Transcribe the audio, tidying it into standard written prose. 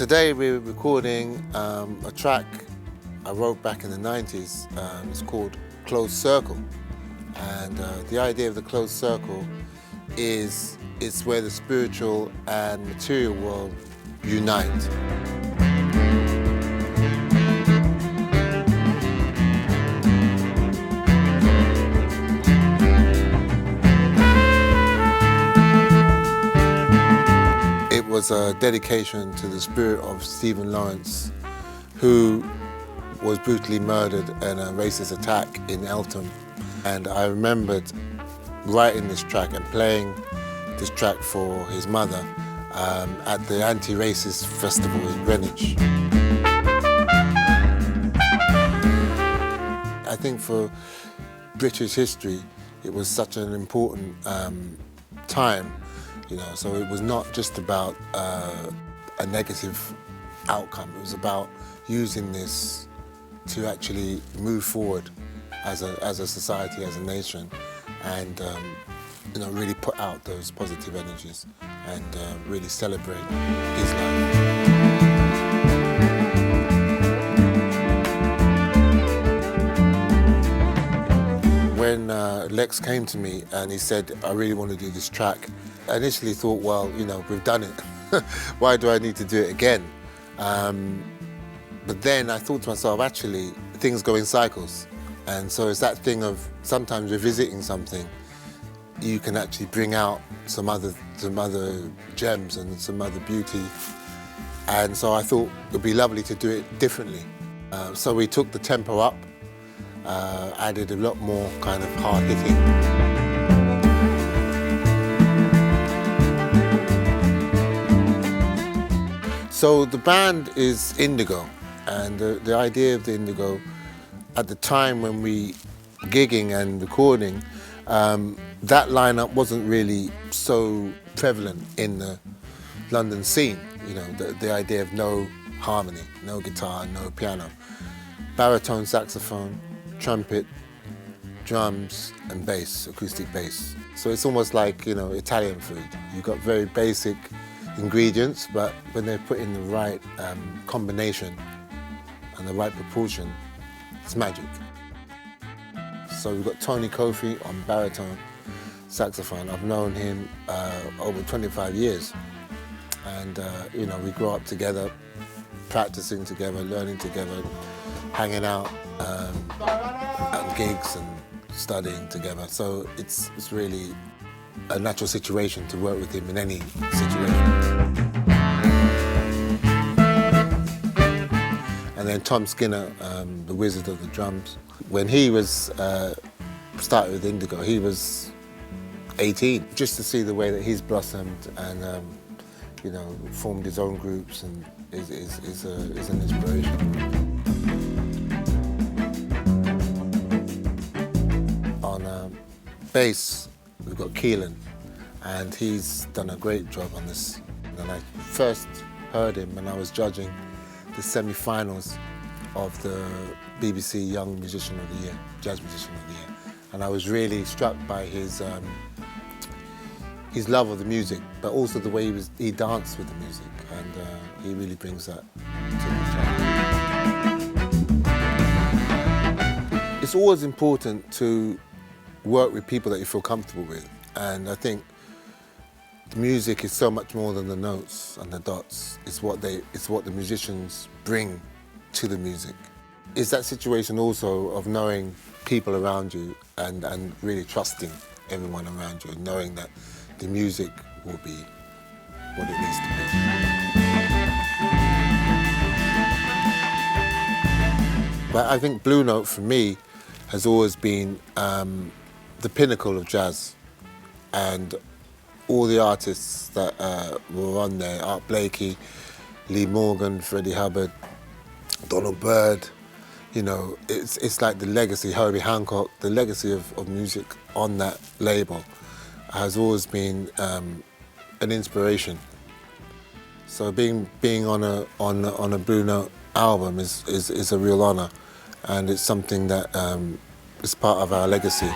Today we're recording a track I wrote back in the 90s. It's called Closed Circle. And the idea of the closed circle is it's where the spiritual and material world unite. It was a dedication to the spirit of Stephen Lawrence, who was brutally murdered in a racist attack in Eltham. And I remembered writing this track and playing this track for his mother at the anti-racist festival in Greenwich. I think for British history, it was such an important time, so it was not just about a negative outcome. It was about using this to actually move forward as a society, as a nation, and really put out those positive energies and really celebrate his life. When Lex came to me and he said, I really want to do this track, I initially thought, well, we've done it. Why do I need to do it again? But then I thought to myself, actually, things go in cycles. And so it's that thing of sometimes revisiting something, you can actually bring out some other gems and some other beauty. And so I thought it would be lovely to do it differently. So we took the tempo up, added a lot more kind of hard hitting. So the band is Indigo, and the idea of the Indigo, at the time when we gigging and recording, that lineup wasn't really so prevalent in the London scene. The idea of no harmony, no guitar, no piano, baritone saxophone, trumpet, drums, and bass, acoustic bass. So it's almost like Italian food. You've got very basic ingredients, but when they're put in the right combination and the right proportion, it's magic. So we've got Tony Kofi on baritone saxophone. I've known him over 25 years. And, we grew up together, practicing together, learning together, hanging out at gigs and studying together. So it's really a natural situation to work with him in any situation. And then Tom Skinner, the wizard of the drums. When he was started with Indigo, he was 18. Just to see the way that he's blossomed and formed his own groups and is an inspiration. On bass, we've got Keelan, and he's done a great job on this. And I first heard him when I was judging the semi-finals of the BBC Young Musician of the Year, Jazz Musician of the Year. And I was really struck by his love of the music, but also the way he danced with the music, and he really brings that to the track. It's always important to work with people that you feel comfortable with, and I think the music is so much more than the notes and the dots. It's what the musicians bring to the music. It's that situation also of knowing people around you and really trusting everyone around you, and knowing that the music will be what it needs to be. But I think Blue Note for me has always been the pinnacle of jazz, and all the artists that were on there, Art Blakey, Lee Morgan, Freddie Hubbard, Donald Byrd, it's like the legacy, Herbie Hancock, the legacy of music on that label has always been an inspiration. So being on a Blue Note album is a real honour, and it's something that is part of our legacy.